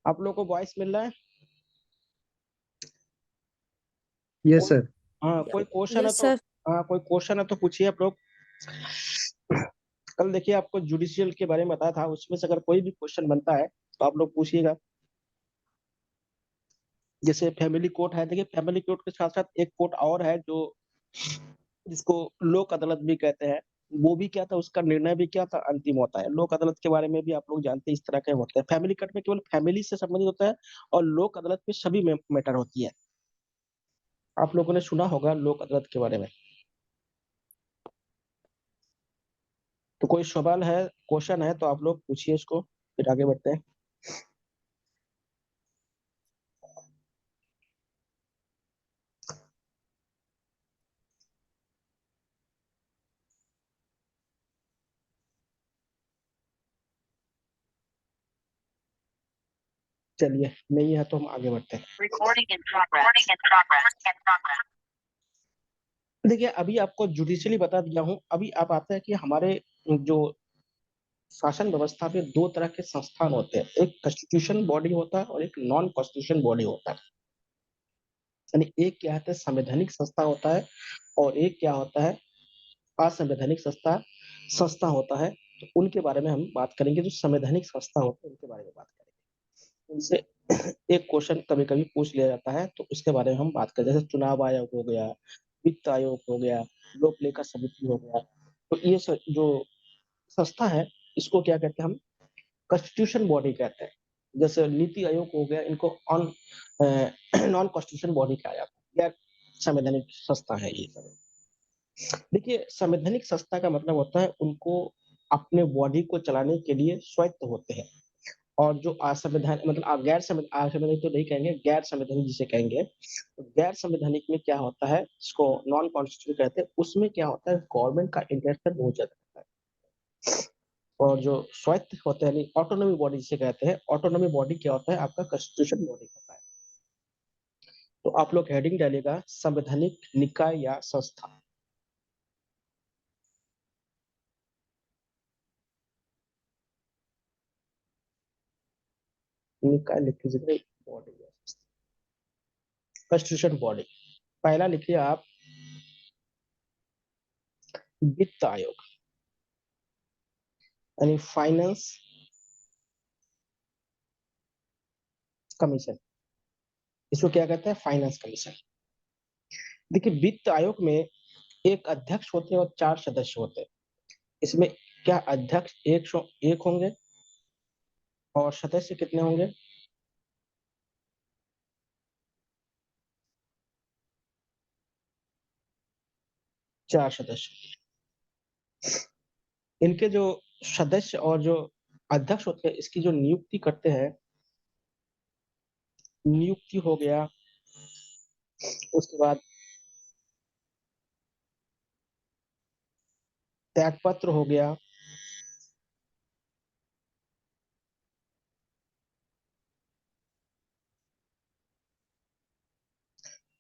आप लोगों को वॉइस मिल रहा है? Yes sir. हाँ, कोई क्वेश्चन है यस तो सर। हाँ, कोई क्वेश्चन है तो पूछिए आप लोग। कल देखिए आपको जुडिशियल के बारे में बताया था, उसमें से अगर कोई भी क्वेश्चन बनता है तो आप लोग पूछिएगा। जैसे फैमिली कोर्ट है, देखिए फैमिली कोर्ट के साथ साथ एक कोर्ट और है जो जिसको लोक अदालत भी कहते हैं। वो भी क्या था, उसका निर्णय भी क्या था, अंतिम होता है। लोक अदालत के बारे में भी आप लोग जानते हैं, इस तरह के होते हैं। फैमिली कोर्ट में केवल फैमिली से संबंधित होता है और लोक अदालत में सभी मैटर होती है। आप लोगों ने सुना होगा लोक अदालत के बारे में। तो कोई सवाल है, क्वेश्चन है तो आप लोग पूछिए इसको, फिर आगे बढ़ते हैं। चलिए, नहीं है तो हम आगे बढ़ते हैं। देखिए अभी आपको जुडिशियली बता दिया हूँ। अभी आप आते हैं कि हमारे जो शासन व्यवस्था में दो तरह के संस्थान होते हैं, एक कॉन्स्टिट्यूशन बॉडी होता है और एक नॉन कॉन्स्टिट्यूशन बॉडी होता है। यानी एक क्या होता है, संवैधानिक संस्था होता है, और एक क्या होता है, असंवैधानिक संस्था संस्था होता है। तो उनके बारे में हम बात करेंगे। जो संवैधानिक संस्था होते हैं उनके बारे में बात करेंगे। उनसे एक क्वेश्चन कभी कभी पूछ लिया जाता है, तो उसके बारे में हम बात करें। जैसे चुनाव आयोग हो गया, वित्त आयोग हो गया, लोक लेखा समिति हो गया। तो ये जो संस्था है, इसको क्या कहते हैं हम, कॉन्स्टिट्यूशन बॉडी कहते हैं। जैसे नीति आयोग हो गया, इनको ऑन नॉन कॉन्स्टिट्यूशन बॉडी कहा जाता है, या संवैधानिक संस्था है ये सब। देखिए संवैधानिक संस्था का मतलब होता है उनको अपने बॉडी को चलाने के लिए स्वायत्त होते हैं। और जो असंवैधानिक, मतलब आप गैर असंवैधानिक तो नहीं कहेंगे, गैर संवैधानिक जिसे कहेंगे, तो गैर संवैधानिक में क्या होता है, इसको नॉन कॉन्स्टिट्यूशन कहते हैं। उसमें क्या होता है, गवर्नमेंट का इंटरेक्शन बहुत ज्यादा रहता है। और जो स्वायत्त होते हैं, ऑटोनॉमी बॉडी जिसे कहते हैं, ऑटोनॉमी बॉडी क्या होता है, आपका कॉन्स्टिट्यूशन बॉडी होता है। तो आप लोग हेडिंग डालिएगा, संवैधानिक निकाय या संस्था। निकाय लिख लीजिए, बॉडी या कॉन्स्टिट्यूशन बॉडी। पहला लिखिए आप, वित्त आयोग, यानी फाइनेंस कमीशन। इसको क्या कहते हैं, फाइनेंस कमीशन। देखिए वित्त आयोग में एक अध्यक्ष होते हैं और 4 सदस्य होते हैं। इसमें क्या अध्यक्ष एक होंगे, और सदस्य कितने होंगे, 4 सदस्य। इनके जो सदस्य और जो अध्यक्ष होते हैं, इसकी जो नियुक्ति करते हैं, नियुक्ति हो गया, उसके बाद त्यागपत्र हो गया,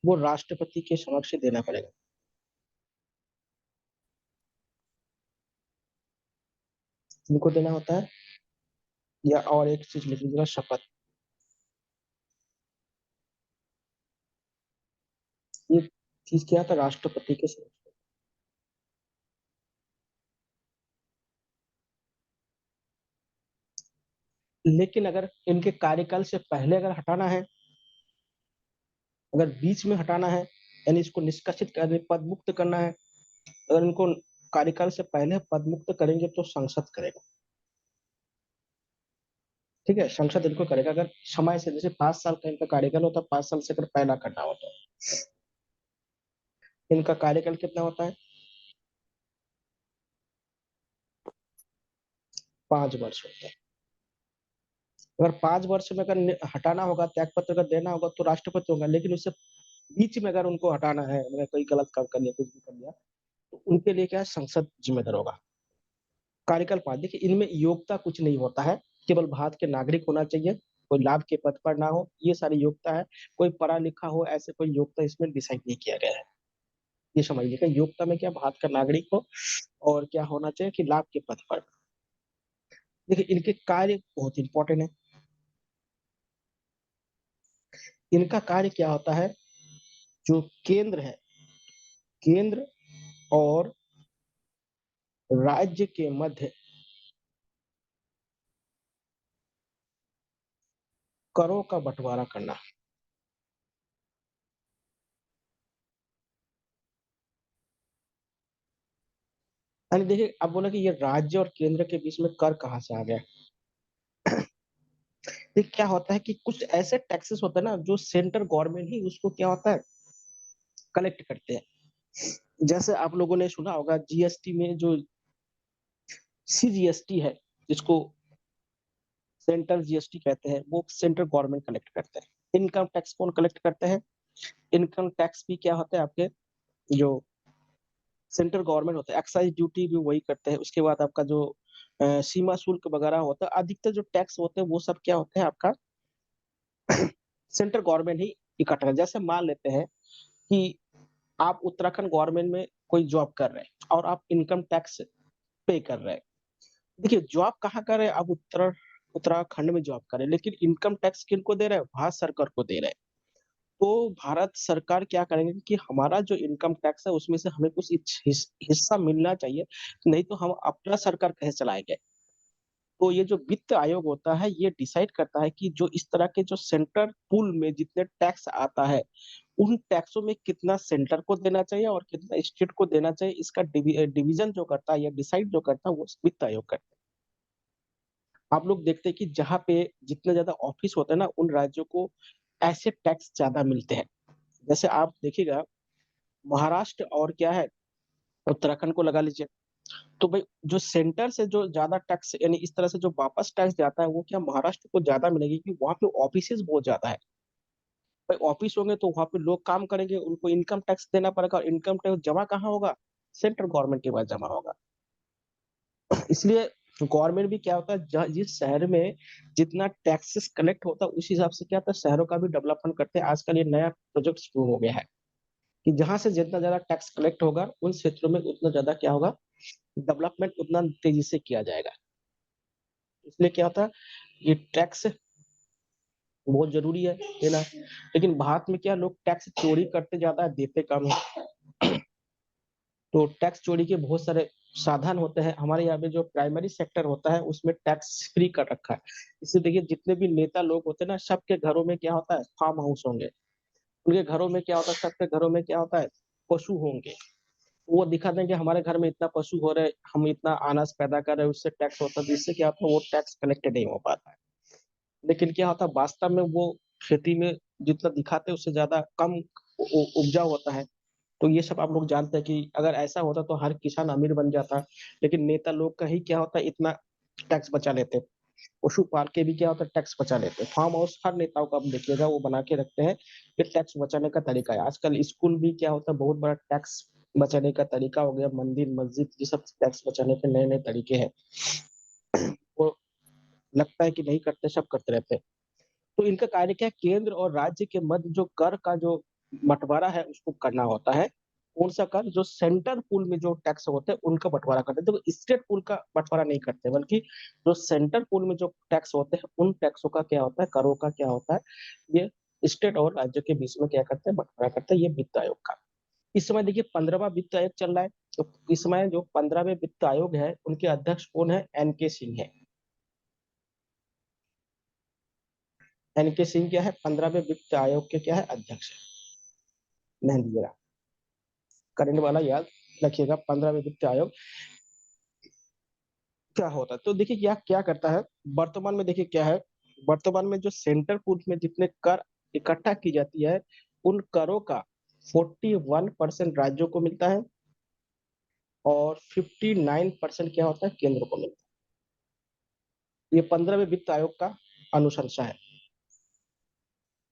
वो राष्ट्रपति के समक्ष देना पड़ेगा। इनको देना होता है। या और एक चीज लिख लीजिएगा, शपथ। ये चीज क्या था, राष्ट्रपति के समक्ष। लेकिन अगर इनके कार्यकाल से पहले अगर हटाना है, अगर बीच में हटाना है, यानी इसको निष्कासित करने, पद मुक्त करना है, अगर इनको कार्यकाल से पहले पद मुक्त करेंगे तो संसद करेगा। ठीक है, संसद इनको करेगा। अगर समय से, जैसे 5 साल का इनका कार्यकाल होता है, 5 साल से अगर पहला करना होता है, इनका कार्यकाल कितना होता है, 5 वर्ष होता है। अगर 5 वर्ष में अगर हटाना होगा, त्याग पत्र अगर देना होगा तो राष्ट्रपति होगा। लेकिन उससे बीच में अगर उनको हटाना है, मतलब कोई गलत काम कर लिया, कुछ भी कर लिया, तो उनके लिए क्या है, संसद जिम्मेदार होगा। कार्यकाल 5। देखिए इनमें योग्यता कुछ नहीं होता है, केवल भारत के नागरिक होना चाहिए, कोई लाभ के पद पर ना हो, ये सारी योग्यता है। कोई पढ़ा लिखा हो, ऐसे कोई योग्यता इसमें डिसाइड नहीं किया गया है। ये समझिएगा, योग्यता में क्या, भारत का नागरिक हो, और क्या होना चाहिए कि लाभ के पद पर। देखिए इनके कार्य बहुत इंपॉर्टेंट है। इनका कार्य क्या होता है, जो केंद्र है, केंद्र और राज्य के मध्य करों का बंटवारा करना। यानी देखिए, आप बोला कि ये राज्य और केंद्र के बीच में कर कहाँ से आ गया। ये क्या होता है कि कुछ ऐसे टैक्सेस होते हैं ना, जो सेंट्रल गवर्नमेंट ही उसको क्या होता है, कलेक्ट करते हैं। जैसे आप लोगों ने सुना होगा जीएसटी में जो सीजीएसटी है, जिसको सेंट्रल जीएसटी कहते हैं, वो सेंट्रल गवर्नमेंट कलेक्ट करते हैं। इनकम टैक्स कौन कलेक्ट करते हैं? इनकम टैक्स भी क्या होता है, आपके जो सेंट्रल गवर्नमेंट होता है, एक्साइज ड्यूटी भी वही करते हैं। उसके बाद आपका जो सीमा शुल्क वगैरह होता है, अधिकतर जो टैक्स होते हैं वो सब क्या होते हैं आपका सेंट्रल गवर्नमेंट ही इकट्ठा है। जैसे मान लेते हैं कि आप उत्तराखंड गवर्नमेंट में कोई जॉब कर रहे हैं और आप इनकम टैक्स पे कर रहे हैं। देखिए, जॉब कहाँ कर रहे हैं आप, उत्तराखंड में जॉब कर रहे हैं, लेकिन इनकम टैक्स किनको दे रहे हैं, भारत सरकार को दे रहे हैं। तो भारत सरकार क्या करेंगे कि हमारा जो इनकम टैक्स है उसमें से हमें कुछ हिस्सा मिलना चाहिए, नहीं तो हम अपना सरकार कैसे चलाएंगे। तो ये जो वित्त आयोग होता है, ये डिसाइड करता है कि जो इस तरह के जो सेंट्रल पूल में जितने टैक्स आता है, उन टैक्सों में कितना सेंटर को देना चाहिए और कितना स्टेट को देना चाहिए। इसका डिवीजन जो करता है या डिसाइड जो करता है वो वित्त आयोग करता है। आप लोग देखते हैं कि जहाँ पे जितने ज्यादा ऑफिस होते हैं ना, उन राज्यों को ऐसे टैक्स ज्यादा मिलते हैं। जैसे आप देखिएगा, महाराष्ट्र और क्या है, उत्तराखंड को लगा लीजिए। तो भाई जो सेंटर से जो ज्यादा टैक्स, यानी इस तरह से जो वापस टैक्स जाता है, वो क्या महाराष्ट्र को ज्यादा मिलेगी, क्योंकि वहां पे ऑफिसेज बहुत ज्यादा है। भाई ऑफिस होंगे तो वहां पे लोग काम करेंगे, उनको इनकम टैक्स देना पड़ेगा, और इनकम टैक्स जमा कहाँ होगा, सेंट्रल गवर्नमेंट के पास जमा होगा। इसलिए गवर्नमेंट भी क्या होता है, जिस शहर में जितना टैक्सेस कलेक्ट होता है, उस हिसाब से क्या होता है, शहरों का भी डेवलपमेंट करते हैं। आजकल ये नया प्रोजेक्ट शुरू हो गया है कि जहां से जितना ज्यादा टैक्स कलेक्ट होगा, उन क्षेत्रों में उतना ज्यादा क्या होगा, डेवलपमेंट उतना तेजी से किया जाएगा। इसलिए क्या होता है, ये टैक्स बहुत जरूरी है देना। लेकिन भारत में क्या, लोग टैक्स चोरी करते ज्यादा है, देते कम है। तो टैक्स चोरी के बहुत सारे साधन होते हैं। हमारे यहाँ पे जो प्राइमरी सेक्टर होता है उसमें टैक्स फ्री कर रखा है। इससे देखिए, जितने भी नेता लोग होते हैं ना, सबके घरों में क्या होता है, फार्म हाउस होंगे। उनके घरों में क्या होता है, सबके घरों में क्या होता है, पशु होंगे। वो दिखा देंगे हमारे घर में इतना पशु हो रहे, हम इतना अनाज पैदा कर रहे हैं, उससे टैक्स होता है, जिससे क्या होता है, वो टैक्स कलेक्ट नहीं हो पाता है। लेकिन क्या होता है, वास्तव में वो खेती में जितना दिखाते हैं उससे ज्यादा कम उपजाऊ होता है। तो ये सब आप लोग जानते हैं कि अगर ऐसा होता तो हर किसान अमीर बन जाता। लेकिन नेता लोग का ही क्या होता है, इतना टैक्स बचा लेते। पशु पाल के भी क्या होता है, टैक्स बचा लेते। फार्म हाउस हर नेताओं का आप देखिएगा, वो बना के रखते हैं। ये टैक्स बचाने का तरीका है। आजकल स्कूल भी क्या होता है, बहुत बड़ा टैक्स बचाने का तरीका हो गया। मंदिर मस्जिद ये सब टैक्स बचाने के नए नए तरीके हैं। वो लगता है कि नहीं करते, सब करते रहते हैं। तो इनका कार्य क्या है, केंद्र और राज्य के मध्य जो कर का जो बंटवारा है उसको करना होता है। कौन सा कर, जो सेंटर पूल में जो टैक्स होते हैं उनका बंटवारा करते हैं। तो स्टेट पूल का बंटवारा नहीं करते, बल्कि जो सेंटर पूल में जो टैक्स होते हैं उन टैक्सों का क्या होता है, करों का क्या होता है, ये स्टेट और राज्य के बीच में क्या करते हैं, बंटवारा करते हैं। ये वित्त आयोग का। इस समय देखिए 15वां वित्त आयोग चल रहा है। तो इस समय जो 15वें वित्त आयोग है, उनके अध्यक्ष कौन है, एनके सिंह है। एनके सिंह क्या है, 15वें वित्त आयोग के क्या है, अध्यक्ष है। ध्यान दीजिएगा, करंट वाला याद रखिएगा। 15वें वित्त आयोग क्या होता है, तो देखिए क्या क्या करता है वर्तमान में। देखिए क्या है, वर्तमान में जो सेंट्रल पूल में जितने कर इकट्ठा की जाती है, उन करों का 41% राज्यों को मिलता है, और 59% क्या होता है, केंद्र को मिलता है। ये 15वें वित्त आयोग का अनुशंसा है।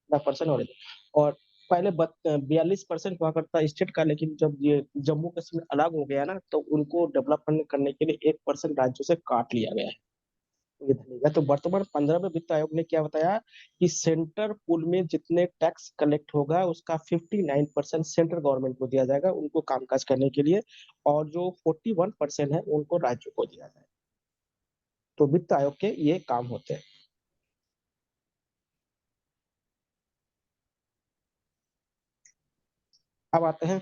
10% और पहले 42% हुआ करता स्टेट का, लेकिन जब ये जम्मू कश्मीर अलग हो गया ना, तो उनको डेवलपमेंट करने के लिए 1% राज्यों से काट लिया गया है। ये धरिएगा। तो वर्तमान 15वें वित्त आयोग ने क्या बताया कि सेंटर पूल में जितने टैक्स कलेक्ट होगा, उसका 59% सेंट्रल गवर्नमेंट को दिया जाएगा उनको कामकाज करने के लिए, और जो 41% है उनको राज्यों को दिया जाएगा। तो वित्त आयोग के ये काम होते हैं। अब आते हैं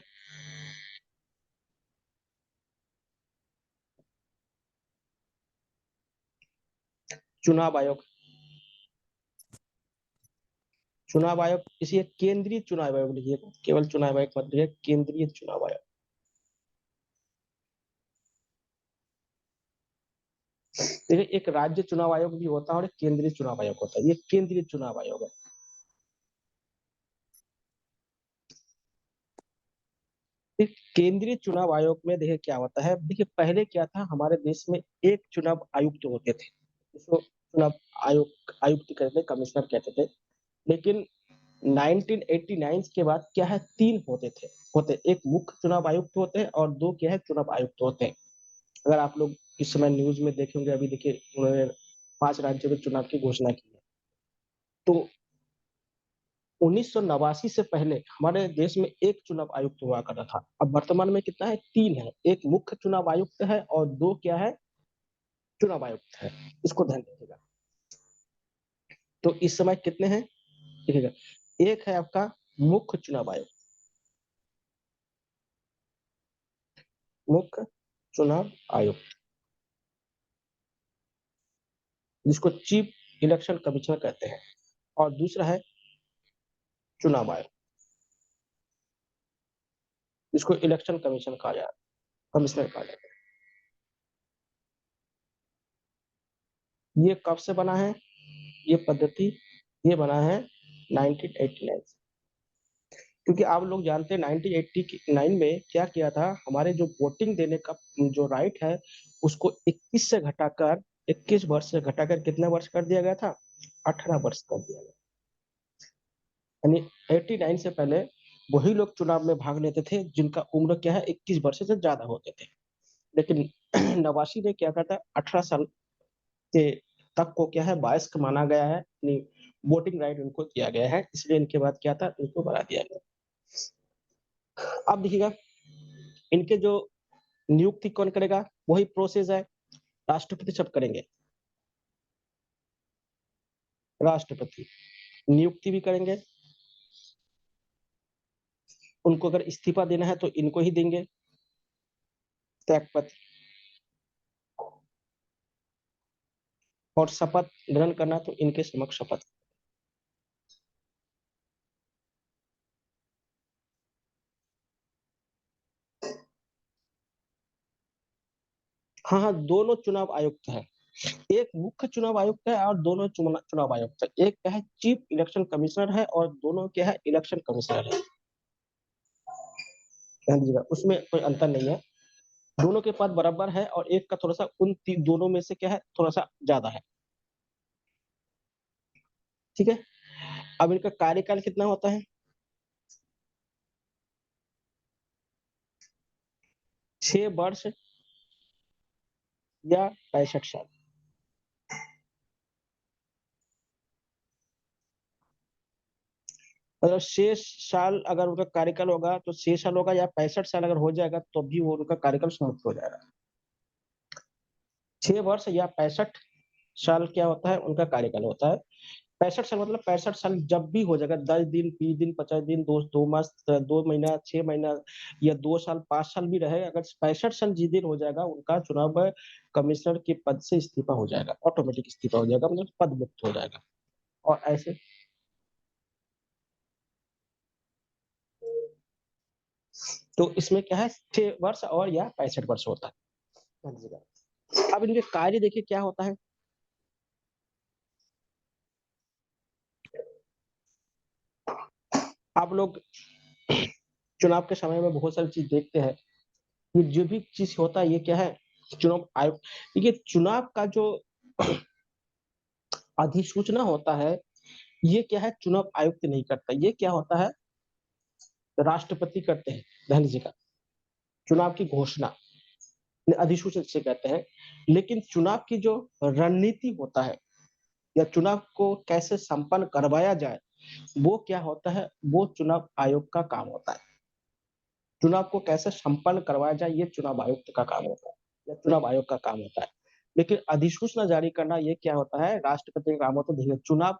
चुनाव आयोग। चुनाव आयोग इसे केंद्रीय चुनाव आयोग लिखिएगा, केवल चुनाव आयोग मत लिखिए, केंद्रीय चुनाव आयोग। देखिए एक राज्य चुनाव आयोग भी होता है और एक केंद्रीय चुनाव आयोग होता है, ये केंद्रीय चुनाव आयोग है। केंद्रीय चुनाव आयोग में देखिए क्या होता है, देखिए पहले क्या था, हमारे देश में एक चुनाव आयुक्त होते थे, इसको चुनाव आयुक्त कहते थे, कमिश्नर कहते थे। लेकिन 1989 के बाद क्या है, तीन होते एक मुख्य चुनाव आयुक्त होते हैं और दो क्या है चुनाव आयुक्त होते हैं। अगर आप लोग इस समय न्यूज में देखेंगे, अभी देखिए उन्होंने 5 राज्यों में चुनाव की घोषणा की है। तो 1989 से पहले हमारे देश में एक चुनाव आयुक्त हुआ करता था, अब वर्तमान में कितना है, तीन है, एक मुख्य चुनाव आयुक्त है और दो क्या है चुनाव आयुक्त है। इसको ध्यान रखिएगा। तो इस समय कितने हैं देखिएगा, एक है आपका मुख्य चुनाव आयुक्त, मुख्य चुनाव आयुक्त जिसको चीफ इलेक्शन कमिश्नर कहते हैं, और दूसरा है चुनाव आयोग जिसको इलेक्शन कमीशन कहा जाता है, कमिश्नर कहा जाता है। ये कब से बना है, ये पद्धति ये बना है 1989 से। क्योंकि आप लोग जानते हैं 1989 में क्या किया था, हमारे जो वोटिंग देने का जो राइट है उसको 21 से घटाकर 21 वर्ष से घटाकर कितना वर्ष कर दिया गया था, 18 वर्ष कर दिया गया। यानी 89 से पहले वही लोग चुनाव में भाग लेते थे जिनका उम्र क्या है 21 वर्ष से ज्यादा होते थे। लेकिन नवासी ने क्या कहता है 18 साल के तक को क्या है वयस्क माना गया है, वोटिंग राइट उनको दिया गया है, इसलिए इनके बाद क्या था, इनको बढ़ा दिया गया। अब देखिएगा इनके जो नियुक्ति कौन करेगा, वही प्रोसेस है, राष्ट्रपति सब करेंगे। राष्ट्रपति नियुक्ति भी करेंगे, उनको अगर इस्तीफा देना है तो इनको ही देंगे, त्यागपत्र, और शपथ ग्रहण करना तो इनके समक्ष शपथ। हाँ हाँ, दोनों चुनाव आयुक्त है, एक मुख्य चुनाव आयुक्त है और दोनों चुनाव आयुक्त है। एक क्या है चीफ इलेक्शन कमिश्नर है और दोनों क्या है इलेक्शन कमिश्नर है। ध्यान दीजिएगा उसमें कोई अंतर नहीं है, दोनों के पद बराबर है और एक का थोड़ा सा दोनों में से क्या है थोड़ा सा ज्यादा है। ठीक है, अब इनका कार्यकाल कितना होता है, 6 वर्ष या 65 साल। मतलब 6 साल अगर उनका कार्यकाल होगा तो 6 साल होगा, या 65 साल अगर हो जाएगा तो भी वो उनका कार्यकाल समाप्त हो जाएगा। 6 वर्ष या 65 साल क्या होता है उनका कार्यकाल होता है। 65 साल मतलब 65 साल जब भी हो जाएगा, 10 दिन 20 दिन 50 दिन 2 मास 2 महीना 6 महीना या 2 साल 5 साल भी रहे, अगर 65 साल जिस दिन हो जाएगा उनका चुनाव कमिश्नर के पद से इस्तीफा हो जाएगा, ऑटोमेटिक इस्तीफा हो जाएगा, मतलब पद मुक्त हो जाएगा। और ऐसे तो इसमें क्या है 6 वर्ष और या 65 वर्ष होता है। अब इनके कार्य देखिए क्या होता है, आप लोग चुनाव के समय में बहुत सारी चीज देखते हैं, ये जो भी चीज होता है ये क्या है चुनाव आयोग। देखिए चुनाव का जो अधिसूचना होता है ये क्या है चुनाव आयुक्त नहीं करता, ये क्या होता है राष्ट्रपति करते हैं। ध्यान दीजिएगा, चुनाव की घोषणा अधिसूचना से कहते हैं, लेकिन चुनाव की जो रणनीति होता है या चुनाव को कैसे संपन्न करवाया जाए वो क्या होता है, वो चुनाव आयोग का काम होता है। चुनाव को कैसे संपन्न करवाया जाए ये चुनाव आयुक्त का काम होता है या चुनाव आयोग का काम होता है। लेकिन अधिसूचना जारी करना ये क्या होता है राष्ट्रपति का काम होता है। चुनाव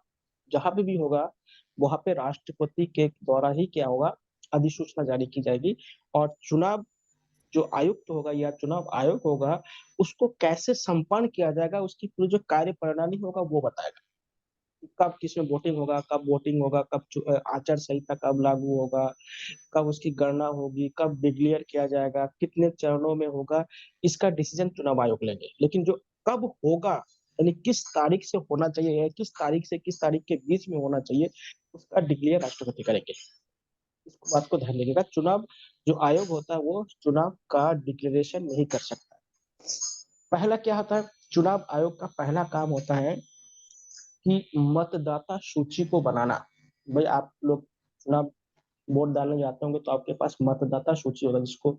जहां पे भी होगा वहां पे राष्ट्रपति के द्वारा ही क्या होगा अधिसूचना जारी की जाएगी और चुनाव जो आयुक्त होगा या चुनाव आयोग होगा, उसको कैसे संपन्न किया जाएगा, उसकी पूरी जो कार्यप्रणाली होगा वो बताएगा। कब किसमें वोटिंग होगा, आचार संहिता कब लागू होगा, कब उसकी गणना होगी, कब डिक्लेयर किया जाएगा, कितने चरणों में होगा, इसका डिसीजन चुनाव आयोग लेंगे। लेकिन जो कब होगा, यानी किस तारीख से होना चाहिए या किस तारीख से किस तारीख के बीच में होना चाहिए, उसका डिक्लेयर राष्ट्रपति करेंगे। इस बात को ध्यान रखिएगा, चुनाव जो आयोग होता है, वो चुनाव का डिक्लेरेशन नहीं कर सकता। पहला क्या होता है, चुनाव आयोग का पहला काम होता है कि मतदाता सूची को बनाना। भाई आप लोग चुनाव वोट डालने जाते होंगे तो आपके पास मतदाता सूची होगा, जिसको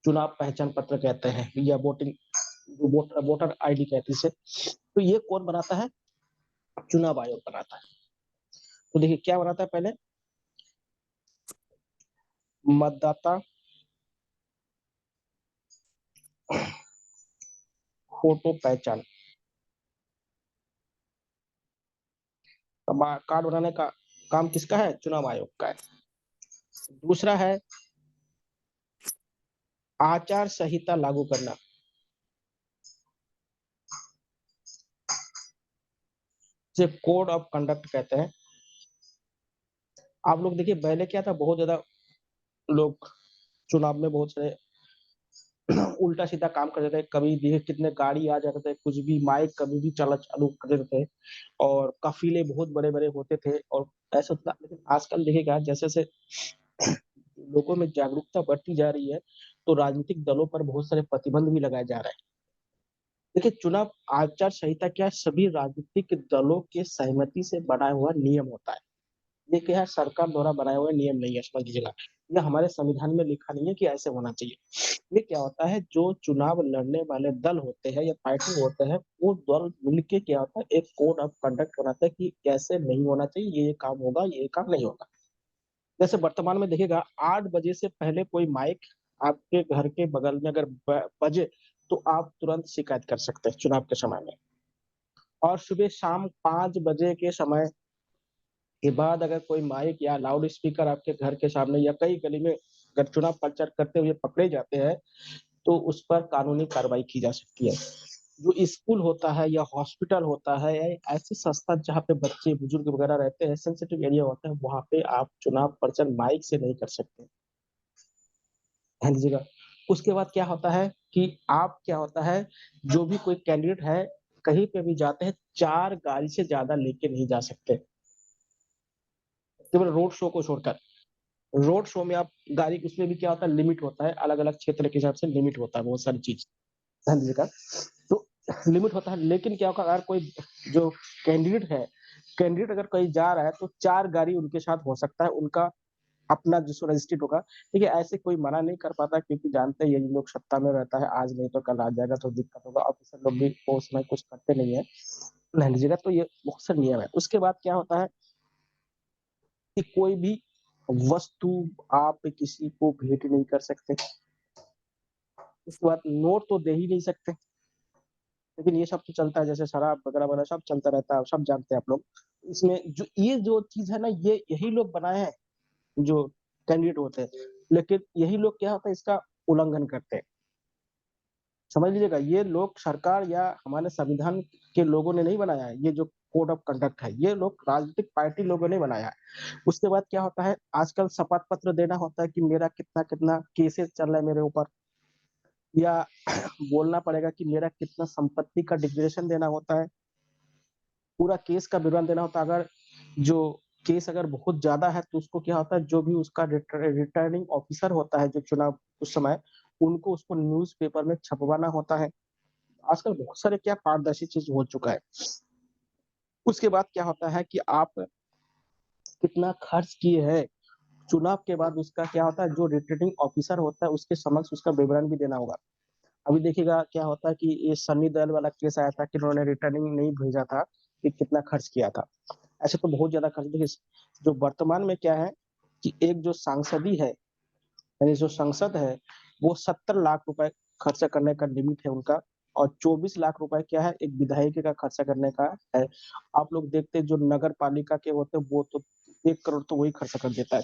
चुनाव पहचान पत्र कहते हैं या वोटर आईडी कहते हैं इसे। तो ये कौन बनाता है? चुनाव आयोग बनाता है। तो देखिए क्या बनाता है, पहले मतदाता फोटो पहचान कार्ड बनाने का काम किसका है? चुनाव आयोग का है। दूसरा है आचार संहिता लागू करना। जिसे कोड ऑफ कंडक्ट कहते हैं। आप लोग देखिए पहले क्या था, बहुत ज्यादा लोग चुनाव में बहुत सारे उल्टा सीधा काम कर देते थे। कभी देखिए कितने गाड़ी आ जाते थे, कुछ भी माइक कभी भी चला चालू कर देते थे और काफिले बहुत बड़े बड़े होते थे और ऐसा होता। लेकिन आजकल देखिएगा जैसे जैसे लोगों में जागरूकता बढ़ती जा रही है, तो राजनीतिक दलों पर बहुत सारे प्रतिबंध भी लगाए जा रहे हैं। देखिए चुनाव आचार संहिता क्या है, सभी राजनीतिक दलों के सहमति से बना हुआ नियम होता है। ये क्या है, सरकार द्वारा बनाए हुए नियम नहीं है, समझ लीजिएगा। यह हमारे संविधान में लिखा नहीं है कि ऐसे होना चाहिए। ये क्या होता है, जो चुनाव लड़ने वाले दल होते हैं या पार्टी होते हैं, वो दल मिलके क्या होता है, एक कोड ऑफ कंडक्ट बनाता है कि कैसे नहीं होना चाहिए, ये काम होगा, ये काम नहीं होगा। जैसे वर्तमान में देखिएगा 8 बजे से पहले कोई माइक आपके घर के बगल में अगर बजे, तो आप तुरंत शिकायत कर सकते हैं चुनाव के समय में। और सुबह शाम 5 बजे के समय के बाद अगर कोई माइक या लाउड स्पीकर आपके घर के सामने या कई गली में अगर चुनाव प्रचार करते हुए पकड़े जाते हैं, तो उस पर कानूनी कार्रवाई की जा सकती है। जो स्कूल होता है या हॉस्पिटल होता है या ऐसी संस्था जहाँ पे बच्चे बुजुर्ग वगैरह रहते हैं, सेंसिटिव एरिया होता है, वहाँ पे आप चुनाव प्रचार माइक से नहीं कर सकते। ध्यान दीजिएगा। उसके बाद क्या होता है कि आप क्या होता है, जो भी कोई कैंडिडेट है, कहीं पे भी जाते हैं, 4 गाड़ी से ज़्यादा लेके नहीं जा सकते, केवल रोड शो को छोड़कर। रोड शो में आप गाड़ी, उसमें भी क्या होता है, लिमिट होता है, अलग-अलग क्षेत्र के हिसाब से लिमिट होता है बहुत सारी चीज़। ध्यान दीजिएगा। तो लिमिट होता है, लेकिन क्या होगा, अगर कोई जो कैंडिडेट है, कैंडिडेट अगर कहीं जा रहा है तो 4 गाड़ी उनके साथ हो सकता है, उनका अपना जिसको रजिस्ट्रेड होगा। देखिए ऐसे कोई मना नहीं कर पाता, क्योंकि जानते हैं ये लोग सत्ता में रहता है, आज नहीं तो कल आ जाएगा तो दिक्कत होगा। ऑफिसर लोग भी वो उसमें कुछ करते नहीं है। ध्यान दीजिएगा, तो ये बहुत से नियम है। उसके बाद क्या होता है कि कोई भी वस्तु आप किसी को भेंट नहीं कर सकते। उसके बाद नोट तो दे ही नहीं सकते। लेकिन ये सब तो चलता है, जैसे शराब वगैरह-वगैरह सब चलता रहता है, सब जानते हैं आप लोग। इसमें जो चीज़ है ना, ये यही लोग बनाए हैं, जो कैंडिडेट होते हैं। लेकिन यही लोग क्या होता है, इसका उल्लंघन करते हैं। समझ लीजिएगा, ये लोग सरकार या हमारे संविधान के लोगों ने नहीं बनाया है, ये जो कोड ऑफ कंडक्ट है, ये लोग राजनीतिक पार्टी लोगों ने बनाया है। उसके बाद क्या होता है, आजकल शपथ पत्र देना होता है कि मेरा कितना-कितना केसेज़ चल रहा है मेरे ऊपर, या बोलना पड़ेगा कि मेरा कितना संपत्ति का डिक्लेरेशन देना होता है, पूरा केस का विवरण देना होता है। अगर जो केस अगर बहुत ज़्यादा है तो उसको क्या होता है, जो भी उसका रिटर्निंग ऑफिसर होता है जो चुनाव उस समय, उनको उसको न्यूज़पेपर में छपवाना होता है। आजकल बहुत सारे क्या पारदर्शी चीज़ हो चुका है। उसके बाद क्या होता है कि आप कितना खर्च किए हैं, चुनाव के बाद उसका क्या होता है, जो रिटर्निंग ऑफिसर होता है उसके समक्ष उसका विवरण भी देना होगा। अभी देखिएगा क्या होता है कि ये सन्नी देओल वाला केस आया था कि उन्होंने रिटर्निंग नहीं भेजा था कि कितना खर्च किया था। ऐसे तो बहुत ज़्यादा खर्च, देखिए जो वर्तमान में क्या है कि एक जो सांसदी है, यानी जो संसद है, वो 70 लाख रुपए खर्चा करने का लिमिट है उनका, और 24 लाख रुपए क्या है, एक विधायिका का खर्चा करने का है। आप लोग देखते हैं जो नगर पालिका के होते हैं, वो तो 1 करोड़ तो वही खर्चा कर देता है।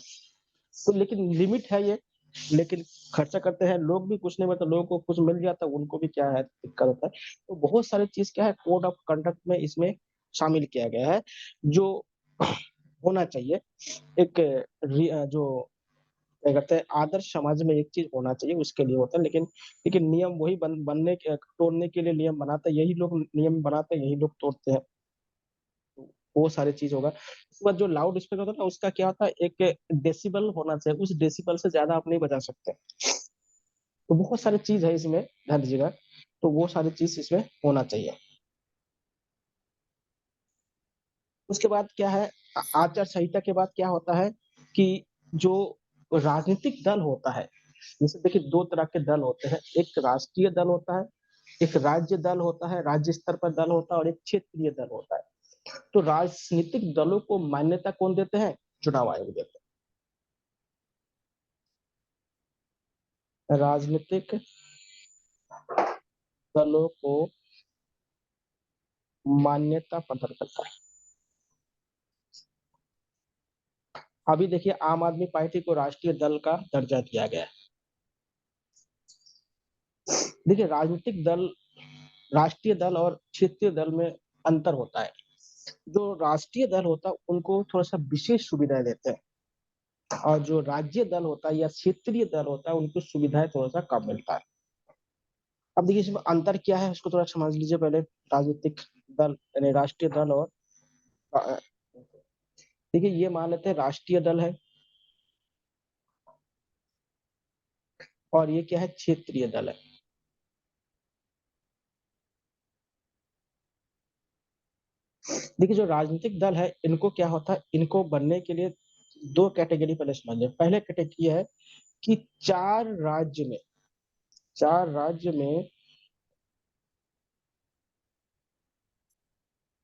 तो लेकिन लिमिट है ये, लेकिन खर्चा करते हैं लोग भी, कुछ नहीं मतलब लोगों को कुछ मिल जाता है, उनको भी क्या है दिक्कत होता है। तो बहुत सारी चीज क्या है कोड ऑफ कंडक्ट में इसमें शामिल किया गया है, जो होना चाहिए। एक जो क्या कहते हैं आदर्श समाज में एक चीज होना चाहिए, उसके लिए होता है। लेकिन नियम वही बनने के तोड़ने के लिए नियम बनाते हैं, यही लोग नियम बनाते हैं, यही लोग तोड़ते हैं। तो वो सारी चीज होगा। उसके बाद जो लाउड स्पीकर होता है ना, उसका क्या होता है, एक डेसिबल होना चाहिए, उस डेसिबल से ज्यादा आप नहीं बजा सकते। तो बहुत सारी चीज है इसमें, ध्यान दीजिएगा। तो वो सारी चीज इसमें होना चाहिए। उसके बाद क्या है, आचार संहिता के बाद क्या होता है कि जो राजनीतिक दल होता है, जैसे देखिए दो तरह के दल होते हैं, एक राष्ट्रीय दल होता है, एक राज्य दल होता है, राज्य स्तर पर दल होता है, और एक क्षेत्रीय दल होता है। तो राजनीतिक दलों को मान्यता कौन देते हैं? चुनाव आयोग देते हैं। राजनीतिक दलों को मान्यता प्रदान करता है। अभी देखिए आम आदमी पार्टी को राष्ट्रीय दल का दर्जा दिया गया है। देखिए राजनीतिक दल, राष्ट्रीय दल और क्षेत्रीय दल में अंतर होता है। जो राष्ट्रीय दल होता है उनको थोड़ा सा विशेष सुविधाएं देते हैं, और जो राज्य दल होता है या क्षेत्रीय दल होता है उनको सुविधाएं थोड़ा सा कम मिलता है। अब देखिए इसमें अंतर क्या है, उसको थोड़ा समझ लीजिए पहले। राजनीतिक दल यानी राष्ट्रीय दल और देखिए ये मान लेते हैं राष्ट्रीय दल है, और ये क्या है, क्षेत्रीय दल है। देखिए जो राजनीतिक दल है इनको क्या होता है, इनको बनने के लिए दो कैटेगरी पहले समझ लें। पहले कैटेगरी है कि चार राज्य में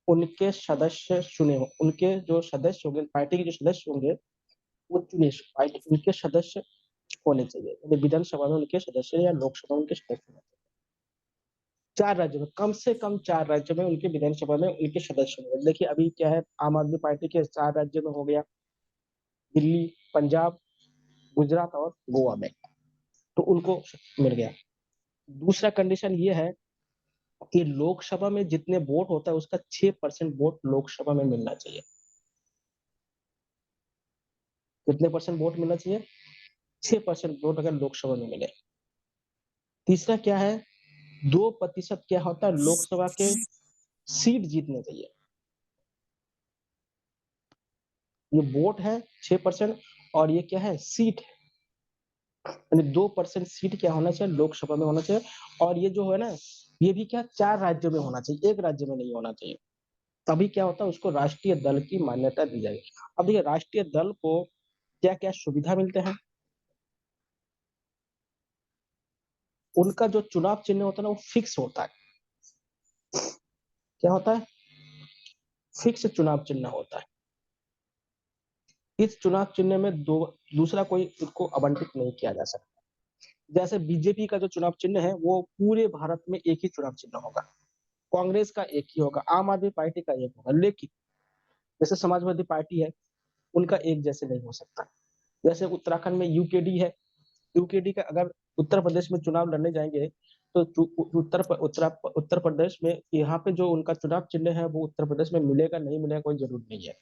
उनके सदस्य चुने हो, उनके जो सदस्य होंगे, पार्टी के जो सदस्य होंगे वो चुने, पार्टी उनके सदस्य होने चाहिए, यानी विधानसभा में उनके सदस्य या लोकसभा में उनके सदस्य होने चाहिए। चार राज्यों में, कम से कम चार राज्यों में उनके विधानसभा में उनके सदस्य होंगे। देखिए अभी क्या है, आम आदमी पार्टी के चार राज्यों में हो गया, दिल्ली, पंजाब, गुजरात और गोवा में, तो उनको मिल गया। दूसरा कंडीशन ये है कि लोकसभा में जितने वोट होता है उसका 6% वोट लोकसभा में मिलना चाहिए। कितने परसेंट वोट मिलना चाहिए? 6% वोट अगर लोकसभा में मिले। तीसरा क्या है, 2% क्या होता है, लोकसभा के सीट जीतने चाहिए। ये वोट है 6%, और ये क्या है, सीट है, यानी 2% सीट क्या होना चाहिए, लोकसभा में होना चाहिए। और ये जो है ना, ये भी क्या, चार राज्यों में होना चाहिए, एक राज्य में नहीं होना चाहिए। तभी क्या होता है, उसको राष्ट्रीय दल की मान्यता दी जाएगी। अब देखिए राष्ट्रीय दल को क्या क्या सुविधा मिलते हैं। उनका जो चुनाव चिन्ह होता है ना वो फिक्स होता है। क्या होता है? फिक्स चुनाव चिन्ह होता है। इस चुनाव चिन्ह में दूसरा कोई इसको आवंटित नहीं किया जा सकता। जैसे बीजेपी का जो चुनाव चिन्ह है वो पूरे भारत में एक ही चुनाव चिन्ह होगा, कांग्रेस का एक ही होगा, आम आदमी पार्टी का एक होगा। लेकिन जैसे समाजवादी पार्टी है, उनका एक जैसे नहीं हो सकता। जैसे उत्तराखंड में यूकेडी है, यूकेडी का अगर उत्तर प्रदेश में चुनाव लड़ने जाएंगे तो उत्तर प्रदेश में यहाँ पे जो उनका चुनाव चिन्ह है वो उत्तर प्रदेश में मिलेगा नहीं मिलेगा कोई जरूर नहीं है।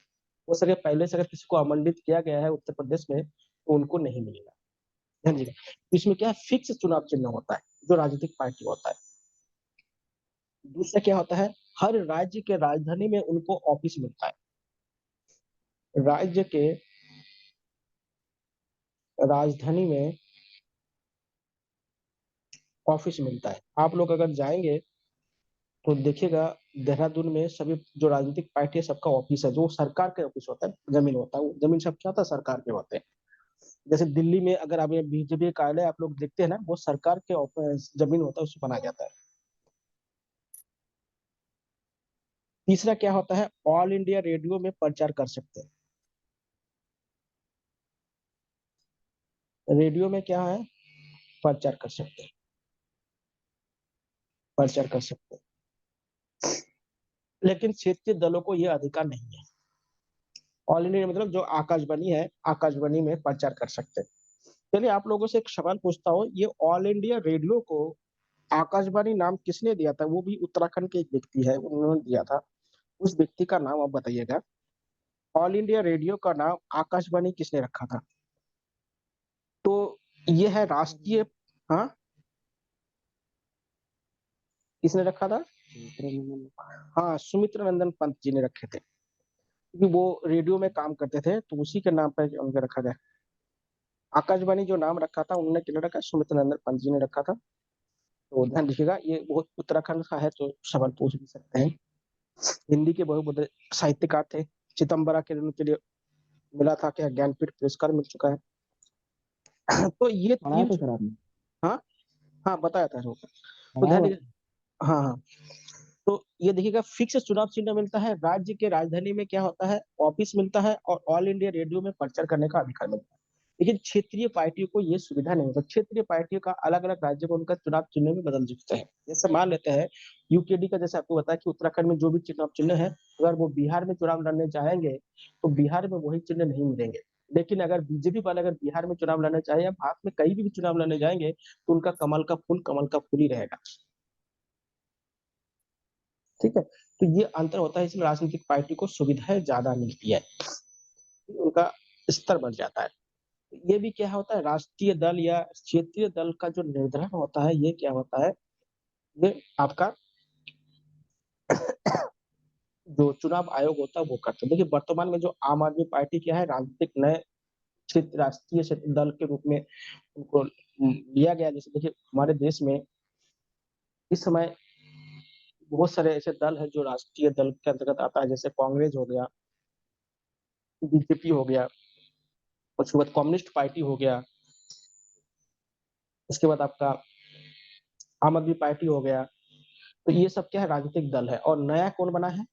हो सके पहले से अगर किसी को आमंत्रित किया गया है उत्तर प्रदेश में तो उनको नहीं मिलेगा। ध्यान दीजिएगा, इसमें क्या है, फिक्स चुनाव चिन्ह होता है जो राजनीतिक पार्टी होता है। दूसरा क्या होता है, हर राज्य के राजधानी में उनको ऑफिस मिलता है। राज्य के राजधानी में ऑफिस मिलता है। आप लोग अगर जाएंगे तो देखिएगा, देहरादून में सभी जो राजनीतिक पार्टी है सबका ऑफिस है, जो सरकार के ऑफिस होता है, जमीन होता है, वो जमीन सब क्या होता है, सरकार के होते हैं। जैसे दिल्ली में अगर आप बीजेपी कार्यालय आप लोग देखते हैं ना, वो सरकार के जमीन होता है, उससे बनाया जाता है। तीसरा क्या होता है, ऑल इंडिया रेडियो में प्रचार कर सकते हैं। रेडियो में क्या है, प्रचार कर सकते हैं, प्रचार कर सकते हैं। लेकिन क्षेत्रीय दलों को यह अधिकार नहीं है। ऑल इंडिया मतलब जो आकाशवाणी है, आकाशवाणी में प्रचार कर सकते हैं। चलिए आप लोगों से एक सवाल पूछता हूँ, ये ऑल इंडिया रेडियो को आकाशवाणी नाम किसने दिया था? वो भी उत्तराखंड के एक व्यक्ति है, उन्होंने दिया था। उस व्यक्ति का नाम आप बताइएगा। ऑल इंडिया रेडियो का नाम आकाशवाणी किसने रखा था? तो ये है राष्ट्रीय। हाँ, किसने रखा था? हाँ, सुमित्रा नंदन पंत जी ने रखे थे, क्योंकि वो रेडियो में काम करते थे, तो उसी के नाम पर उनका रखा गया। आकाशवाणी जो नाम रखा था उन्होंने किन्होंने रखा? सुमित्रा नंदन पंत जी ने रखा था। तो ध्यान रखिएगा, ये बहुत उत्तराखंड का है, तो सवाल पूछ भी सकते हैं। हिंदी के बहुत बड़े साहित्यकार थे। चिदम्बरा के उनके लिए मिला था क्या ज्ञानपीठ पुरस्कार मिल चुका है। तो ये पढ़ाया तीन। था सर आपने? हाँ, हाँ बताया था तो पढ़ाया ध्यान हुआ? दीजिए। हाँ, हाँ। तो ये देखिएगा, फिक्स चुनाव चिन्ह मिलता है, राज्य के राजधानी में क्या होता है, ऑफिस मिलता है, और ऑल इंडिया रेडियो में प्रचार करने का अधिकार मिलता है। लेकिन क्षेत्रीय पार्टियों को ये सुविधा नहीं होता। क्षेत्रीय पार्टियों का अलग अलग राज्य को उनका चुनाव चिन्ह भी बदल सकते हैं। जैसे मान लेते हैं यूकेडी का, जैसे आपको बताया कि उत्तराखंड में जो भी चुनाव चिन्ह है, अगर वो बिहार में चुनाव लड़ने चाहेंगे तो बिहार में वही चिन्ह नहीं मिलेंगे। लेकिन अगर बीजेपी वाले अगर बिहार में चुनाव लड़ना चाहे या भारत में कहीं भी चुनाव लड़ने जाएंगे, तो उनका कमल का फूल ही रहेगा। ठीक है, तो ये अंतर होता है, इसमें राजनीतिक पार्टी को सुविधाएं ज्यादा मिलती है, उनका स्तर बढ़ जाता है। ये भी क्या होता है, राष्ट्रीय दल या क्षेत्रीय दल का जो निर्धारण होता है, ये क्या होता है, ये आपका जो चुनाव आयोग होता है वो करते हैं। देखिए वर्तमान में जो आम आदमी पार्टी क्या है, राजनीतिक नए क्षेत्र राष्ट्रीय क्षेत्र दल के रूप में उनको लिया गया। जैसे देखिए हमारे देश में इस समय बहुत सारे ऐसे दल है जो राष्ट्रीय दल के अंतर्गत आता है, जैसे कांग्रेस हो गया, बीजेपी हो गया, उसके बाद कम्युनिस्ट पार्टी हो गया, उसके बाद आपका आम आदमी पार्टी हो गया। तो ये सब क्या है, राजनीतिक दल है। और नया कौन बना है?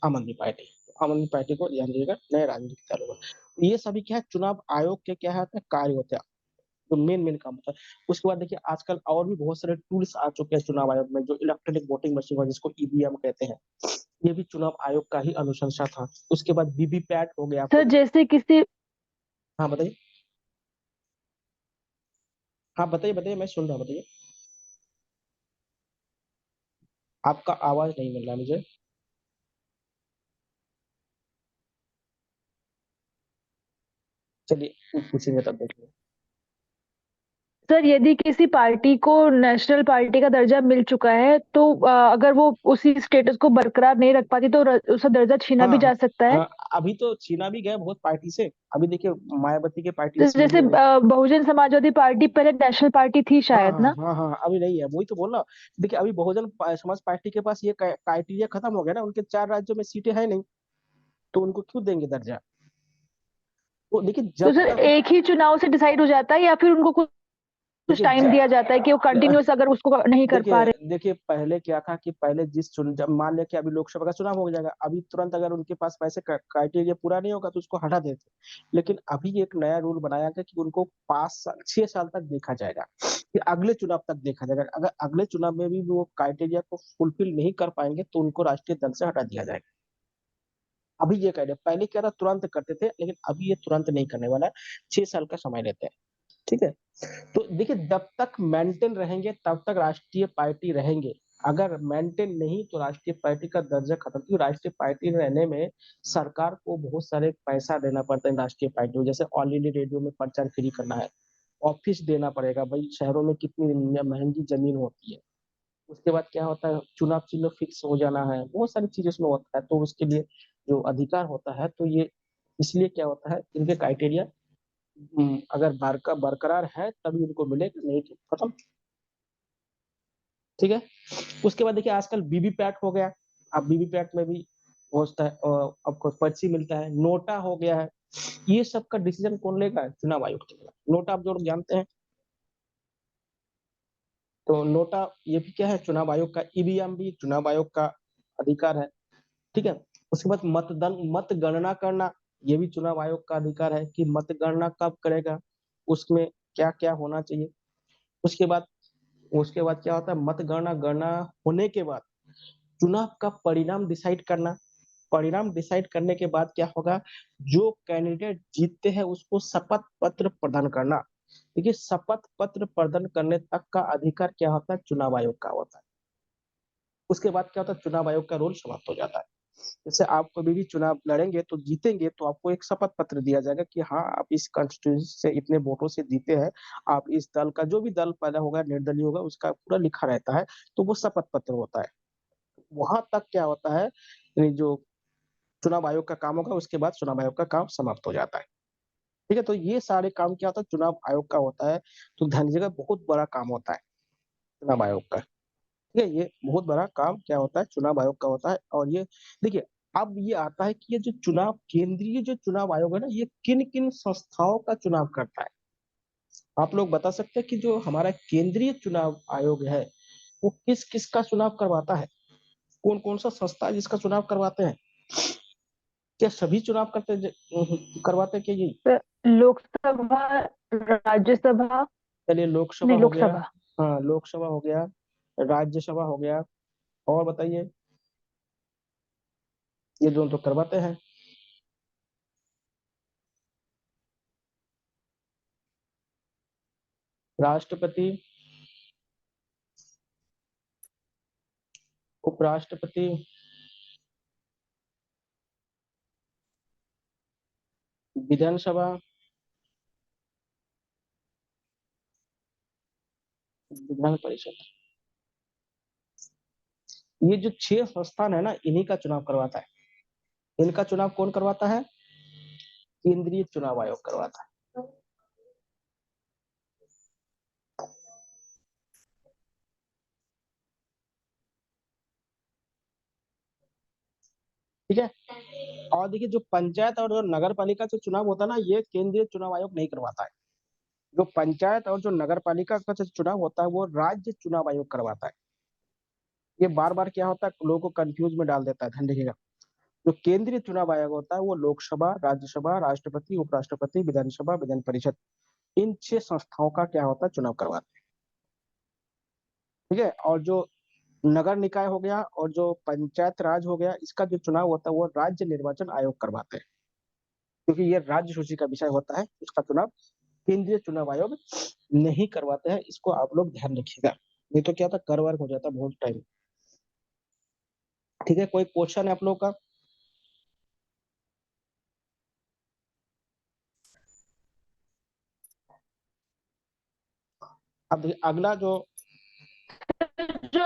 आम आदमी पार्टी। आम आदमी पार्टी को ध्यान दीजिएगा, नए राजनीतिक दल होगा। तो ये सभी क्या है, चुनाव आयोग के क्या है, कार्य होते हैं, जो मेन मेन काम होता है। उसके बाद देखिए आजकल और भी बहुत सारे टूल्स आ चुके हैं चुनाव आयोग में, जो इलेक्ट्रॉनिक वोटिंग मशीन है, जिसको ईवीएम कहते हैं। ये भी चुनाव आयोग का ही अनुशंसा था। उसके बाद वीवीपैट हो गया, सर आपको। जैसे किसी हाँ बताइए। हाँ बताइए बताइए, मैं सुन रहा हूँ, बताइए। आपका आवाज नहीं मिल रहा मुझे। चलिए पूछेंगे तब देखिए। सर यदि किसी पार्टी को नेशनल पार्टी का दर्जा मिल चुका है तो अगर वो उसी स्टेटस को बरकरार नहीं रख पाती तो उसका दर्जा छीना भी हाँ, जा सकता है। हाँ, अभी तो छीना भी गया बहुत पार्टी से। अभी देखिए मायावती के पार्टी तो छीन जैसे लिया गया। बहुजन समाजवादी पार्टी पहले नेशनल पार्टी थी हाँ, शायद हाँ, ना। हाँ, हाँ, अभी नहीं है, वही तो बोल रहा हूँ। देखिए अभी समाज पार्टी के पास ये क्राइटेरिया खत्म हो गया ना, उनके 4 राज्यों में सीटें है नहीं, तो उनको क्यों देंगे दर्जा? तो देखिए तो जब सर तक एक ही चुनाव से डिसाइड हो जाता है या फिर उनको कुछ कुछ देखिए टाइम दिया जाता है कि वो कंटिन्यूअस अगर उसको नहीं कर पा देखिए रहे। देखिए पहले क्या था कि पहले जब मान लिया कि अभी लोकसभा का चुनाव हो जाएगा, अभी तुरंत अगर उनके पास पैसे क्राइटेरिया पूरा नहीं होगा तो उसको हटा देते। लेकिन अभी एक नया रूल बनाया गया कि उनको 5 साल 6 साल तक देखा जाएगा, कि अगले चुनाव तक देखा जाएगा। अगर अगले चुनाव में भी वो क्राइटेरिया को फुलफिल नहीं कर पाएंगे तो उनको राष्ट्रीय दल से हटा दिया जाएगा। अभी ये कह रहे हैं, पहले क्या था तुरंत करते थे, लेकिन अभी ये तुरंत नहीं करने वाला है, 6 साल का समय लेते हैं। ठीक है, तो देखिए जब तक मेंटेन रहेंगे तब तक राष्ट्रीय पार्टी रहेंगे। अगर मेंटेन नहीं तो राष्ट्रीय पार्टी का दर्जा खत्म, क्योंकि राष्ट्रीय पार्टी रहने में सरकार को बहुत सारे पैसा देना पड़ता है राष्ट्रीय पार्टी को। जैसे ऑल इंडिया रेडियो में प्रचार फ्री करना है, ऑफिस देना पड़ेगा भाई, शहरों में कितनी महंगी जमीन होती है। उसके बाद क्या होता है, चुनाव चिन्ह फिक्स हो जाना है, बहुत सारी चीजें उसमें होता है। तो उसके लिए जो अधिकार होता है, तो ये इसलिए क्या होता है, इनके क्राइटेरिया अगर बरकरार है तभी उनको मिलेगा, नहीं तो खत्म। ठीक है, उसके बाद देखिए आजकल वीवीपैट हो गया। अब वीवीपैट में भी होता है, आपको पर्ची मिलता है, नोटा हो गया है। ये सब का डिसीजन कौन लेगा? चुनाव आयोग लेगा। नोटा आप जो लोग जानते हैं, तो नोटा ये भी क्या है, चुनाव आयोग का। ईवीएम भी चुनाव आयोग का अधिकार है। ठीक है, उसके बाद मतदान मतगणना करना, ये भी चुनाव आयोग का अधिकार है कि मतगणना कब करेगा, उसमें क्या क्या होना चाहिए। उसके बाद क्या होता है, मतगणना गणना होने के बाद चुनाव का परिणाम डिसाइड करना। परिणाम डिसाइड करने के बाद क्या होगा, जो कैंडिडेट जीतते हैं उसको शपथ पत्र प्रदान करना। देखिए, शपथ पत्र प्रदान करने तक का अधिकार क्या होता है, चुनाव आयोग का होता है। उसके बाद क्या होता है, चुनाव आयोग का रोल समाप्त हो जाता है। जैसे आप कभी भी चुनाव लड़ेंगे तो जीतेंगे तो आपको एक शपथ पत्र दिया जाएगा कि हाँ, आप इस कॉन्स्टिट्यूंसी से इतने वोटों से जीते हैं। आप इस दल का, जो भी दल पैदा होगा, निर्दलीय होगा, उसका पूरा लिखा रहता है, तो वो शपथ पत्र होता है। वहां तक क्या होता है, यानी जो चुनाव आयोग का काम होगा, उसके बाद चुनाव आयोग का काम समाप्त हो जाता है। ठीक है, तो ये सारे काम क्या होता है, चुनाव आयोग का होता है। तो ध्यान दीजिएगा, बहुत बड़ा काम होता है चुनाव आयोग का। ठीक है, ये बहुत बड़ा काम क्या होता है, चुनाव आयोग का होता है। और ये देखिए, अब ये आता है कि ये जो चुनाव, केंद्रीय जो चुनाव आयोग है ना, ये किन किन संस्थाओं का चुनाव करता है। आप लोग बता सकते हैं कि जो हमारा केंद्रीय चुनाव आयोग है, वो किस किस का चुनाव करवाता है, कौन कौन सा संस्था है जिसका चुनाव करवाते हैं? क्या सभी चुनाव करवाते हैं क्या यही? तो लोकसभा, राज्यसभा, चलिए, लोकसभा नहीं हो गया। लोकसभा। हाँ, लोकसभा हो गया, राज्यसभा हो गया, और बताइए। ये दोनों तो करवाते हैं। राष्ट्रपति, उपराष्ट्रपति, विधानसभा, विधान परिषद। ये जो 6 संस्थान है ना, इन्हीं का चुनाव करवाता है। इनका चुनाव कौन करवाता है? केंद्रीय चुनाव आयोग करवाता है। ठीक है, और देखिए, जो पंचायत और जो नगर पालिका जो चुनाव होता है ना, ये केंद्रीय चुनाव आयोग नहीं करवाता है। जो पंचायत और जो नगर पालिका का जो चुनाव होता है, वो राज्य चुनाव आयोग करवाता है। ये बार बार क्या होता है, लोगों को कंफ्यूज में डाल देता है, ध्यान रखिएगा। जो केंद्रीय चुनाव आयोग होता है, वो लोकसभा, राज्यसभा, राष्ट्रपति, उपराष्ट्रपति, विधानसभा, विधान परिषद, इन 6 संस्थाओं का क्या होता है, चुनाव करवाता है। ठीक है, और जो नगर निकाय हो गया और जो पंचायत राज हो गया, इसका जो चुनाव होता है वो राज्य निर्वाचन आयोग करवाते हैं, क्योंकि ये राज्य सूची का विषय होता है। इसका चुनाव केंद्रीय चुनाव आयोग नहीं करवाते हैं, इसको आप लोग ध्यान रखिएगा, नहीं तो क्या होता है, कर वर्क हो जाता है बहुत टाइम। ठीक है, कोई क्वेश्चन है आप लोग का? अब देखिए, अगला जो, जो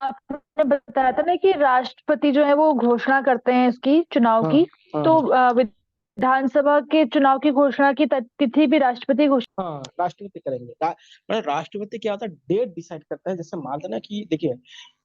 आपने बताया था ना कि राष्ट्रपति जो है वो घोषणा करते हैं इसकी चुनाव हाँ की, हाँ तो विधानसभा के चुनाव की घोषणा की तिथि भी राष्ट्रपति घोषणा। हाँ, राष्ट्रपति करेंगे। मतलब राष्ट्रपति क्या होता है, डेट डिसाइड करता है। जैसे मान लेना कि देखिए,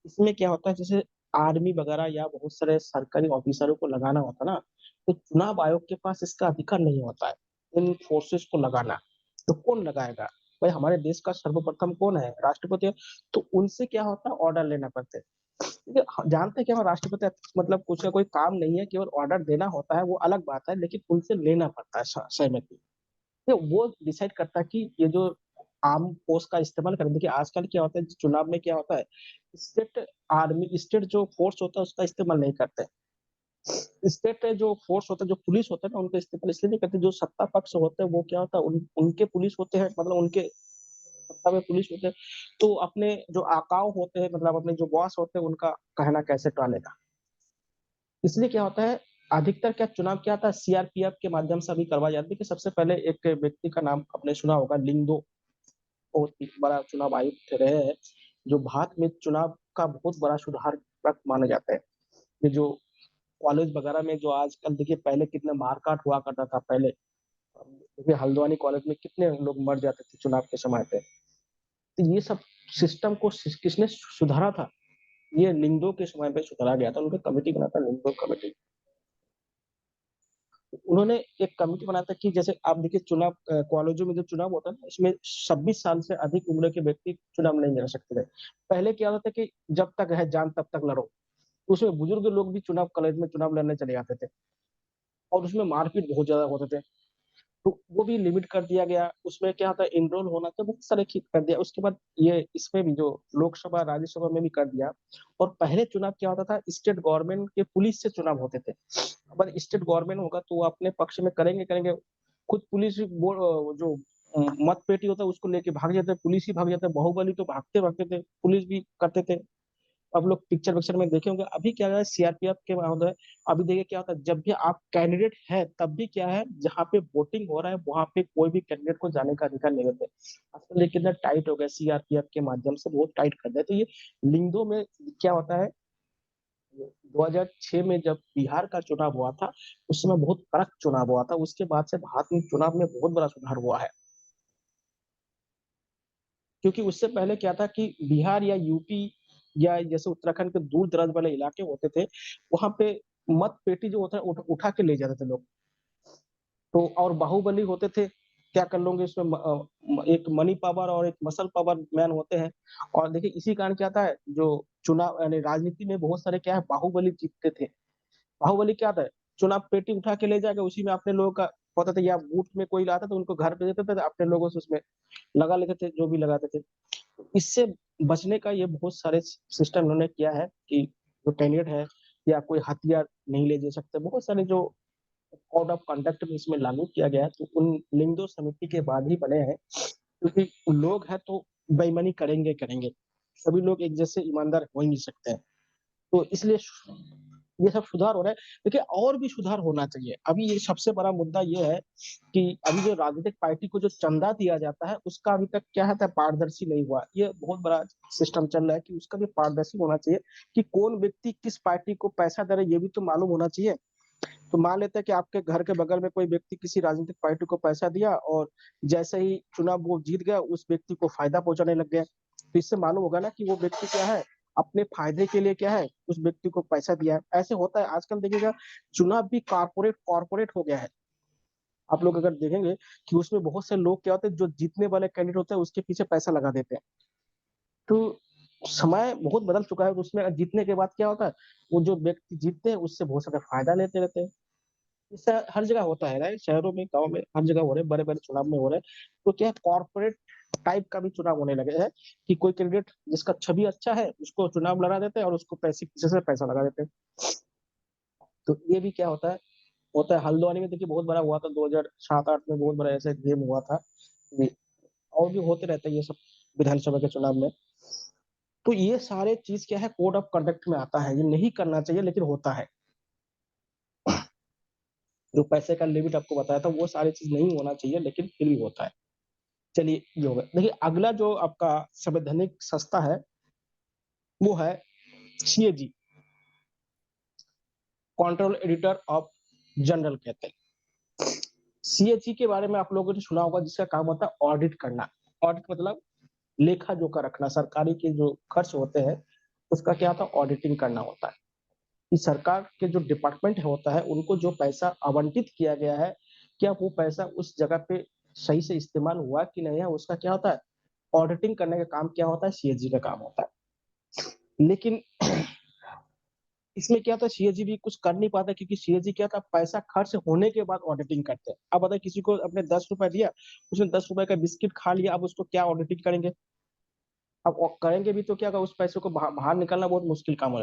इसमें क्या होता है, जैसे आर्मी वगैरह या बहुत सारे सरकारी ऑफिसरों को लगाना होता है ना, तो चुनाव आयोग के पास इसका अधिकार नहीं होता है इन फोर्सेस को लगाना। तो कौन लगाएगा? भाई, हमारे देश का सर्वप्रथम कौन है, राष्ट्रपति है। तो उनसे क्या होता है, ऑर्डर लेना पड़ता है। देखिए, जानते हैं कि हमारा राष्ट्रपति मतलब कुछ का कोई काम नहीं है, केवल ऑर्डर देना होता है, वो अलग बात है, लेकिन उनसे लेना पड़ता है सहमति। तो वो डिसाइड करता है कि ये जो आर्म फोर्स का इस्तेमाल करें। देखिए, आजकल क्या होता है, चुनाव में क्या होता है, स्टेट आर्मी, स्टेट जो फोर्स होता है उसका इस्तेमाल नहीं करते। स्टेट जो फोर्स होता है, जो पुलिस होता है ना, उनका इस्तेमाल इसलिए नहीं करते। जो सत्ता पक्ष होते हैं वो क्या होता है, उनके पुलिस होते हैं, मतलब उनके सत्ता में पुलिस होते हैं। तो अपने जो आकाओ होते हैं, मतलब अपने जो बॉस होते हैं, उनका कहना कैसे टालेगा। इसलिए क्या होता है, अधिकतर क्या चुनाव क्या आता है, सीआरपीएफ के माध्यम से अभी करवाया जाता है। कि सबसे पहले एक व्यक्ति का नाम आपने सुना होगा, लिंगदो, बहुत ही बड़ा चुनाव आयुक्त रहे हैं, जो भारत में चुनाव का बहुत बड़ा सुधारक माने जाते हैं। ये जो कॉलेज वगैरह में जो आजकल देखिए, पहले कितने मारकाट हुआ करता था पहले। देखिए, हल्द्वानी कॉलेज में कितने लोग मर जाते थे चुनाव के समय पे। तो ये सब सिस्टम को किसने सुधारा था? ये लिंगदो के समय पे सुधारा गया था, उनका कमेटी बना था, लिंगदो कमेटी। उन्होंने एक कमेटी बनाया था कि जैसे आप देखिए, चुनाव कॉलेजों में जो चुनाव होता है ना, इसमें 26 साल से अधिक उम्र के व्यक्ति चुनाव नहीं लड़ सकते थे। पहले क्या होता था कि जब तक है जान तब तक लड़ो। उसमें बुजुर्ग लोग भी चुनाव कॉलेज में चुनाव लड़ने चले जाते थे, और उसमें मारपीट बहुत ज्यादा होते थे। तो वो भी लिमिट कर दिया गया। उसमें क्या होता है, एनरोल होना था, बहुत सारे चीज कर दिया। उसके बाद ये इसमें भी जो लोकसभा राज्यसभा में भी कर दिया। और पहले चुनाव क्या होता था, स्टेट गवर्नमेंट के पुलिस से चुनाव होते थे। अब स्टेट गवर्नमेंट होगा तो वो अपने पक्ष में करेंगे। खुद पुलिस जो मत पेटी होता है उसको लेके भाग जाते, पुलिस ही भाग जाता है। बाहुबली तो भागते भागते थे, पुलिस भी करते थे। अब लोग पिक्चर विक्चर में देखे होंगे। अभी क्या है, सीआरपीएफ के होता है। अभी देखिए क्या होता है, जब भी आप कैंडिडेट है तब भी क्या है, जहाँ पे वोटिंग हो रहा है वहां पे कोई भी कैंडिडेट को जाने का अधिकार नहीं देते। आजकल देखिए कितना टाइट हो गया, सीआरपीएफ के माध्यम से बहुत टाइट कर दिया। तो ये लिंगदो में क्या होता है, 2006 में जब बिहार का चुनाव हुआ था, उस समय बहुत कड़क चुनाव हुआ था। उसके बाद से भारत में चुनाव में बहुत बड़ा सुधार हुआ है। क्योंकि उससे पहले क्या था कि बिहार या यूपी या जैसे उत्तराखंड के दूर दराज वाले इलाके होते थे, वहां पे मत पेटी जो होता है उठा के ले जाते थे लोग। तो और बाहुबली होते थे, क्या कर लोगे उसमें एक मनी पावर और एक मसल पावर मैन होते हैं। और देखिए इसी कारण क्या था, जो चुनाव यानी राजनीति में बहुत सारे क्या है, बाहुबली जीतते थे। बाहुबली क्या था, चुनाव पेटी उठा के ले जाएगा, उसी में अपने लोगों का होता था। या बूथ में कोई लाता तो उनको घर पे देते थे, अपने लोगों से उसमें लगा लेते थे जो भी लगाते थे। इससे बचने का ये बहुत सारे सिस्टम इन्होंने किया है कि जो कैंडिडेट है या कोई हथियार नहीं ले जा सकते। बहुत सारे जो कोड ऑफ कंडक्ट में इसमें लागू किया गया है, तो उन लिंगदो समिति के बाद ही बने हैं। क्योंकि लोग हैं तो बेईमानी करेंगे। सभी लोग एक जैसे ईमानदार हो ही नहीं सकते हैं। तो इसलिए ये सब सुधार हो रहा है। देखिए और भी सुधार होना चाहिए। अभी ये सबसे बड़ा मुद्दा ये है कि अभी जो राजनीतिक पार्टी को जो चंदा दिया जाता है उसका अभी तक क्या है, पारदर्शी नहीं हुआ। ये बहुत बड़ा सिस्टम चल रहा है कि उसका भी पारदर्शी होना चाहिए, कि कौन व्यक्ति किस पार्टी को पैसा दे रहा है, ये भी तो मालूम होना चाहिए। तो मान लेते हैं कि आपके घर के बगल में कोई व्यक्ति किसी राजनीतिक पार्टी को पैसा दिया, और जैसे ही चुनाव वो जीत गया उस व्यक्ति को फायदा पहुंचाने लग गया। तो इससे मालूम होगा ना कि वो व्यक्ति क्या है, अपने फायदे के लिए क्या है उस व्यक्ति को पैसा दिया है। ऐसे होता है आजकल, देखिएगा चुनाव भी कॉर्पोरेट हो गया है। आप लोग अगर देखेंगे कि उसमें बहुत से लोग क्या होते हैं, जो जीतने वाले कैंडिडेट होते हैं उसके पीछे पैसा लगा देते हैं। तो समय बहुत बदल चुका है। तो उसमें जीतने के बाद क्या होता है, वो जो व्यक्ति जीतते हैं उससे बहुत सारा फायदा लेते रहते हैं। इससे हर जगह होता है, राइट, शहरों में, गाँव में, हर जगह हो रहे हैं, बड़े बड़े चुनाव में हो रहे हैं। तो क्या कॉर्पोरेट टाइप का भी चुनाव होने लगे हैं, कि कोई कैंडिडेट जिसका छवि अच्छा है उसको चुनाव लड़ा देते हैं और उसको पैसे पीछे से पैसा लगा देते हैं। तो ये भी क्या होता है हल्द्वानी में देखिए बहुत बड़ा हुआ था 2007-8 में, बहुत बड़ा ऐसा गेम हुआ था। और भी होते रहते हैं ये सब विधानसभा के चुनाव में। तो ये सारे चीज क्या है, कोड ऑफ कंडक्ट में आता है। ये नहीं करना चाहिए लेकिन होता है। जो पैसे का लिमिट आपको बताया था वो सारी चीज नहीं होना चाहिए, लेकिन फिर भी होता है। चलिए ये हो गया। देखिए अगला जो आपका संवैधानिक संस्था है वो है CAG, control editor of general कहते हैं। सीएजी के बारे में आप लोगों ने सुना होगा, जिसका काम होता है ऑडिट करना। ऑडिट मतलब लेखा जोखा रखना, सरकारी के जो खर्च होते हैं उसका क्या होता है, ऑडिटिंग करना होता है। कि सरकार के जो डिपार्टमेंट होता है उनको जो पैसा आवंटित किया गया है, क्या वो पैसा उस जगह पे सही से इस्तेमाल हुआ कि नहीं है, उसका क्या होता है, ऑडिटिंग करने का काम क्या होता है, सीएजी का काम होता है। लेकिन इसमें क्या होता है, सीएजी भी कुछ कर नहीं पाता, क्योंकि सीएजी क्या था, पैसा खर्च होने के बाद ऑडिटिंग करते हैं। अब बताए किसी को अपने 10 रुपए दिया, उसने 10 रुपए का बिस्किट खा लिया, अब उसको क्या ऑडिटिंग करेंगे। अब करेंगे भी तो क्या होगा, उस पैसे को बाहर निकालना बहुत मुश्किल काम हो